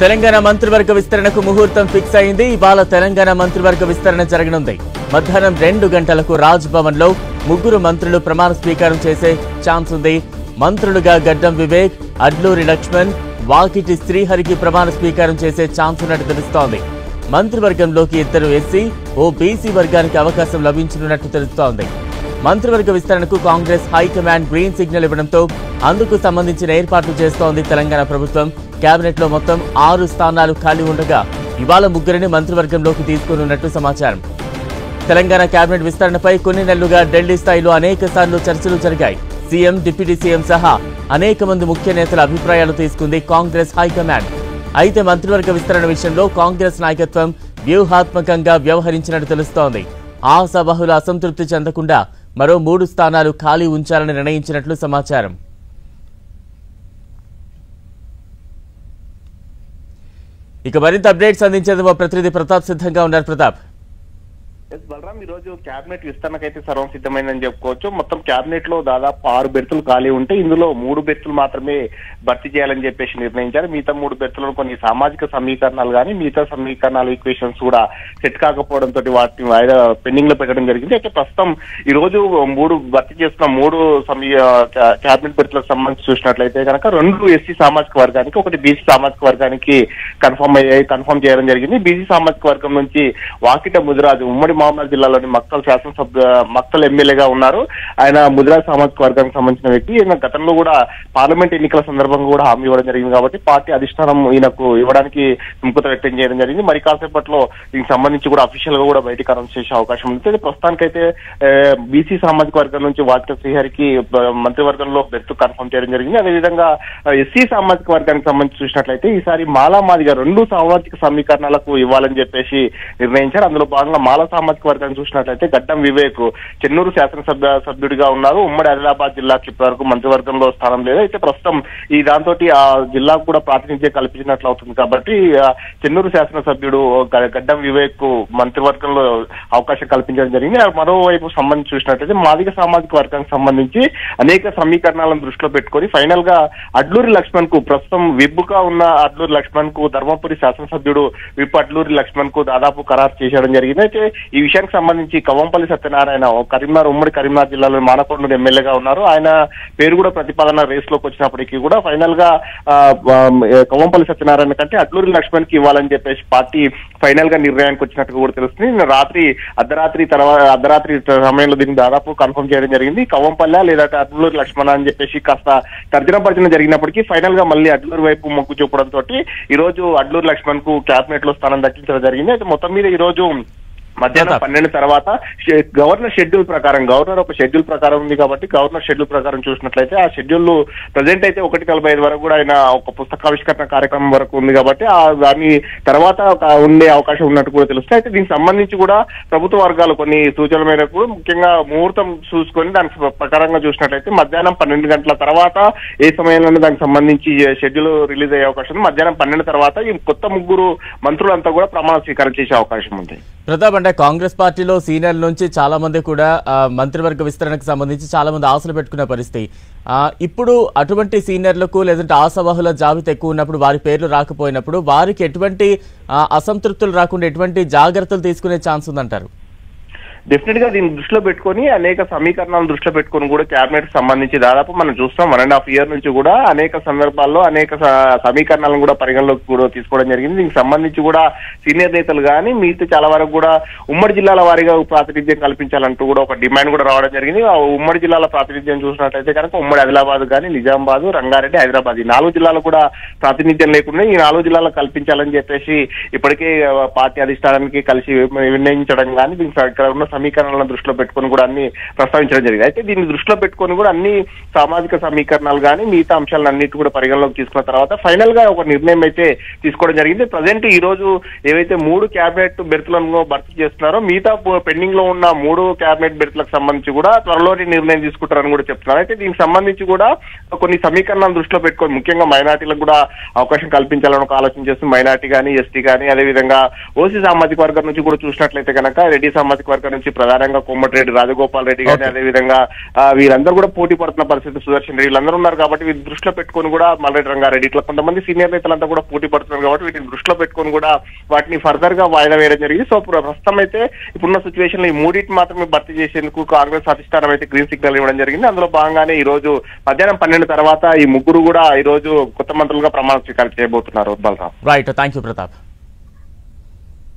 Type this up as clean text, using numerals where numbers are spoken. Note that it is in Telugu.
తెలంగాణ మంత్రివర్గ విస్తరణకు ముహూర్తం ఫిక్స్ అయింది. ఇవాళ తెలంగాణ మంత్రివర్గ విస్తరణ జరగనుంది. మధ్యాహ్నం 2 గంటలకు రాజ్ భవన్ లో 3 మంత్రులు ప్రమాణ స్వీకారం చేసే ఛాన్స్ ఉంది. మంత్రులుగా గడ్డం వివేక్, అడ్లూరి లక్ష్మణ్, వాకిటి శ్రీహరికి ప్రమాణ స్వీకారం చేసే ఛాన్స్ ఉన్నట్టు తెలుస్తోంది. మంత్రివర్గంలోకి 2 ఎస్సీ, ఓ బీసీ వర్గానికి అవకాశం లభించనున్నట్టు తెలుస్తోంది. మంత్రివర్గ విస్తరణకు కాంగ్రెస్ హైకమాండ్ గ్రీన్ సిగ్నల్ ఇవ్వడంతో అందుకు సంబంధించిన ఏర్పాట్లు చేస్తోంది తెలంగాణ ప్రభుత్వం. కేబినెట్ లో మొత్తం 6 స్థానాలు ఖాళీ ఉండగా ఇవాళ 3 మంత్రివర్గంలోకి తీసుకోనున్నట్టు సమాచారం. తెలంగాణ కేబినెట్ విస్తరణపై కొన్ని నెలలుగా ఢిల్లీ స్థాయిలో అనేక సార్లు చర్చలు జరిగాయి. సీఎం, డిప్యూటీ సీఎం సహా అనేక మంది ముఖ్య నేతల అభిప్రాయాలు తీసుకుంది కాంగ్రెస్ హైకమాండ్. అయితే మంత్రివర్గ విస్తరణ విషయంలో కాంగ్రెస్ నాయకత్వం వ్యూహాత్మకంగా వ్యవహరించినట్టు తెలుస్తోంది. ఆశావహులు అసంతృప్తి చెందకుండా మరో 3 స్థానాలు ఖాళీ ఉంచాలని నిర్ణయించినట్లు సమాచారం. ఇక మరింత అప్డేట్స్ అందించేందుకు మా ప్రతినిధి ప్రతాప్ సిద్ధంగా ఉన్నారు. ప్రతాప్, బలరాం, ఈ రోజు కేబినెట్ విస్తరణకైతే సర్వం సిద్ధమైందని చెప్పుకోవచ్చు. మొత్తం కేబినెట్ లో దాదాపు 6 బెర్తులు ఖాళీ ఉంటే ఇందులో 3 బెర్తులు మాత్రమే భర్తీ చేయాలని చెప్పేసి నిర్ణయించారు. మిగతా 3 బెర్తులను కొన్ని సామాజిక సమీకరణాలు కానీ మిగతా సమీకరణాలు ఈక్వేషన్స్ కూడా సెట్ కాకపోవడంతో వాటిని వాయిదా పెండింగ్ లో పెట్టడం జరిగింది. అయితే ప్రస్తుతం ఈ రోజు 3 భర్తీ చేస్తున్న 3 కేబినెట్ బెర్తులకు సంబంధించి చూసినట్లయితే కనుక 2 ఎస్సీ సామాజిక వర్గానికి, 1 బీసీ సామాజిక వర్గానికి కన్ఫర్మ్ చేయడం జరిగింది. బీసీ సామాజిక వర్గం నుంచి వాకిట ముదిరాజు ఉమ్మడి మహబూబాబాద్ జిల్లాలోని మక్తల్ ఎమ్మెల్యేగా ఉన్నారు. ఆయన ముదిరాజ్ సామాజిక వర్గానికి సంబంధించిన వ్యక్తి. ఈయన గతంలో కూడా పార్లమెంట్ ఎన్నికల సందర్భంగా కూడా హామీ ఇవ్వడం జరిగింది కాబట్టి పార్టీ అధిష్టానం ఈయనకు ఇవ్వడానికి సుముఖత వ్యక్తం చేయడం జరిగింది. మరి కాసేపట్లో దీనికి సంబంధించి కూడా అఫీషియల్ గా కూడా బయటికి అనౌన్స్ చేసే అవకాశం ఉంది. ప్రస్తుతానికైతే బీసీ సామాజిక వర్గం నుంచి వాకిట శ్రీహరికి మంత్రివర్గంలో బెర్త్ కన్ఫర్మ్ చేయడం జరిగింది. అదేవిధంగా ఎస్సీ సామాజిక వర్గానికి సంబంధించి చూసినట్లయితే ఈసారి మాలామాదిగా 2 సామాజిక సమీకరణాలకు ఇవ్వాలని చెప్పేసి నిర్ణయించారు. అందులో భాగంగా మాల సామాజిక వర్గాన్ని చూసినట్లయితే గడ్డం వివేక్ చెన్నూరు శాసనసభ్యుడిగా ఉన్నారు. ఉమ్మడి ఆదిలాబాద్ జిల్లాకి ఇప్పటివరకు మంత్రివర్గంలో స్థానం లేదు. అయితే ప్రస్తుతం ఈ దాంతో ఆ జిల్లాకు కూడా ప్రాతినిధ్యం కల్పించినట్లు అవుతుంది కాబట్టి చెన్నూరు శాసనసభ్యుడు గడ్డం వివేక్ మంత్రివర్గంలో అవకాశం కల్పించడం జరిగింది. మరోవైపు సంబంధించి చూసినట్లయితే మాదిగ సామాజిక వర్గానికి సంబంధించి అనేక సమీకరణాలను దృష్టిలో పెట్టుకుని ఫైనల్ గా అడ్లూరి లక్ష్మణ్ కు, ప్రస్తుతం విప్పుగా ఉన్న అడ్లూరి లక్ష్మణ్ కు ధర్మపురి శాసనసభ్యుడు విప్ అడ్లూరి లక్ష్మణ్ కు దాదాపు ఖరారు చేయడం జరిగింది. అయితే ఈ విషయానికి సంబంధించి కవంపల్లి సత్యనారాయణ ఉమ్మడి కరీంనగర్ జిల్లాలో మానకొండూరు ఎమ్మెల్యేగా ఉన్నారు. ఆయన పేరు కూడా ప్రతిపాదన రేస్ లోకి వచ్చినప్పటికీ కూడా ఫైనల్ గా కవంపల్లి సత్యనారాయణ కంటే అడ్లూరి లక్ష్మణ్ కి ఇవ్వాలని చెప్పేసి పార్టీ ఫైనల్ గా నిర్ణయానికి వచ్చినట్టుగా కూడా తెలుస్తుంది. అర్ధరాత్రి సమయంలో దీన్ని దాదాపు కన్ఫర్మ్ చేయడం జరిగింది. కవంపల్లి లేదా అడ్లూరి లక్ష్మణ్ అని చెప్పేసి కాస్త తర్జన జరిగినప్పటికీ ఫైనల్ గా మళ్ళీ అడ్లూరి వైపు మొగ్గు చూపడంతో ఈ రోజు అడ్లూరి లక్ష్మణ్ కు కేబినెట్ లో స్థానం దక్కించడం జరిగింది. అయితే మొత్తం మీద ఈ రోజు మధ్యాహ్నం 12 తర్వాత గవర్నర్ ఒక షెడ్యూల్ ప్రకారం ఉంది కాబట్టి గవర్నర్ షెడ్యూల్ ప్రకారం చూసినట్లయితే ఆ షెడ్యూల్ ప్రజెంట్ అయితే 1:45 వరకు కూడా ఆయన ఒక పుస్తకావిష్కరణ కార్యక్రమం వరకు ఉంది కాబట్టి దాని తర్వాత ఉండే అవకాశం ఉన్నట్టు కూడా తెలుస్తుంది. అయితే దీనికి సంబంధించి కూడా ప్రభుత్వ వర్గాలు కొన్ని సూచనల మేరకు ముఖ్యంగా ముహూర్తం చూసుకొని దానికి ప్రకారంగా చూసినట్లయితే మధ్యాహ్నం 12 గంటల తర్వాత ఏ సమయంలోనే దానికి సంబంధించి షెడ్యూల్ రిలీజ్ అయ్యే అవకాశం ఉంది. మధ్యాహ్నం 12 తర్వాత ఈ కొత్త 3 మంత్రులంతా కూడా ప్రమాణ స్వీకారం చేసే అవకాశం ఉంది. ప్రతాప్, అంటే కాంగ్రెస్ పార్టీలో సీనియర్ల నుంచి చాలా మంది కూడా మంత్రివర్గ విస్తరణకు సంబంధించి చాలా మంది ఆశలు పెట్టుకునే పరిస్థితి. ఇప్పుడు అటువంటి సీనియర్లకు లేదంటే ఆశావహుల జాబితా ఎక్కువ ఉన్నప్పుడు, వారి పేర్లు రాకపోయినప్పుడు వారికి ఎటువంటి అసంతృప్తులు రాకుండా ఎటువంటి జాగ్రత్తలు తీసుకునే ఛాన్స్ ఉందంటారు? డెఫినెట్ గా దీన్ని దృష్టిలో పెట్టుకుని అనేక సమీకరణాలను దృష్టిలో పెట్టుకుని కూడా కేబినెట్ సంబంధించి దాదాపు మనం చూస్తాం 1.5 year నుంచి కూడా అనేక సందర్భాల్లో అనేక సమీకరణాలను కూడా పరిగణలోకి కూడా తీసుకోవడం జరిగింది. దీనికి సంబంధించి కూడా సీనియర్ నేతలు కానీ మిగతా చాలా వరకు కూడా ఉమ్మడి జిల్లాల వారీగా ప్రాతినిధ్యం కల్పించాలంటూ కూడా ఒక డిమాండ్ కూడా రావడం జరిగింది. ఆ ఉమ్మడి జిల్లాల ప్రాతినిధ్యం చూసినట్లయితే కనుక ఉమ్మడి ఆదిలాబాద్ కానీ, నిజామాబాద్, రంగారెడ్డి, హైదరాబాద్ ఈ 4 జిల్లాలు కూడా ప్రాతినిధ్యం లేకుండా ఈ 4 జిల్లాలకు కల్పించాలని చెప్పేసి ఇప్పటికే పార్టీ అధిష్టానానికి కలిసి నిర్ణయించడం కానీ దీనికి ఇక్కడ ఉన్న సమీకరణాలను దృష్టిలో పెట్టుకుని కూడా అన్ని ప్రస్తావించడం జరిగింది. అయితే దీన్ని దృష్టిలో పెట్టుకుని కూడా అన్ని సామాజిక సమీకరణాలు కానీ మిగతా అంశాలను అన్నిటి కూడా పరిగణలోకి తీసుకున్న తర్వాత ఫైనల్ గా ఒక నిర్ణయం అయితే తీసుకోవడం జరిగింది. ప్రజెంట్ ఈ రోజు ఏవైతే 3 కేబినెట్ బెర్తులను భర్తీ చేస్తున్నారో మిగతా పెండింగ్ లో ఉన్న 3 కేబినెట్ బెర్తులకు సంబంధించి కూడా త్వరలోనే నిర్ణయం తీసుకుంటారని కూడా చెప్తున్నారు. అయితే దీనికి సంబంధించి కూడా కొన్ని సమీకరణాలను దృష్టిలో పెట్టుకొని ముఖ్యంగా మైనార్టీలకు కూడా అవకాశం కల్పించాలని ఒక ఆలోచన చేస్తుంది. మైనార్టీ కానీ, ఎస్టీ కానీ, అదేవిధంగా ఓసీ సామాజిక వర్గం నుంచి కూడా చూసినట్లయితే కనుక రెడ్డి సామాజిక వర్గం నుంచి నుంచి ప్రధానంగా కోమటిరెడ్డి రాజగోపాల్ రెడ్డి గానీ అదేవిధంగా వీరందరూ కూడా పోటీ పడుతున్న పరిస్థితి, సుదర్శన్ రెడ్డి వీళ్ళందరూ ఉన్నారు కాబట్టి వీటిని దృష్టిలో పెట్టుకొని కూడా మల్రెడ్డి రంగారెడ్డి ఇట్లా కొంతమంది సీనియర్ నేతలంతా కూడా పోటీ పడుతున్నారు కాబట్టి వీటిని దృష్టిలో పెట్టుకొని కూడా వాటిని ఫర్దర్ గా వాయిదా వేయడం జరిగింది. సో ప్రస్తుతం అయితే ఇప్పుడున్న సిచ్యువేషన్ లో ఈ మూడింటిని మాత్రమే భర్తీ చేసేందుకు కాంగ్రెస్ అధిష్టానం అయితే గ్రీన్ సిగ్నల్ ఇవ్వడం జరిగింది. అందులో భాగంగానే ఈ రోజు మధ్యాహ్నం 12 తర్వాత ఈ ముగ్గురు కూడా ఈ రోజు కొత్త మంత్రులుగా ప్రమాణ స్వీకారం చేయబోతున్నారు. Balaram. Right, thank you Pratap.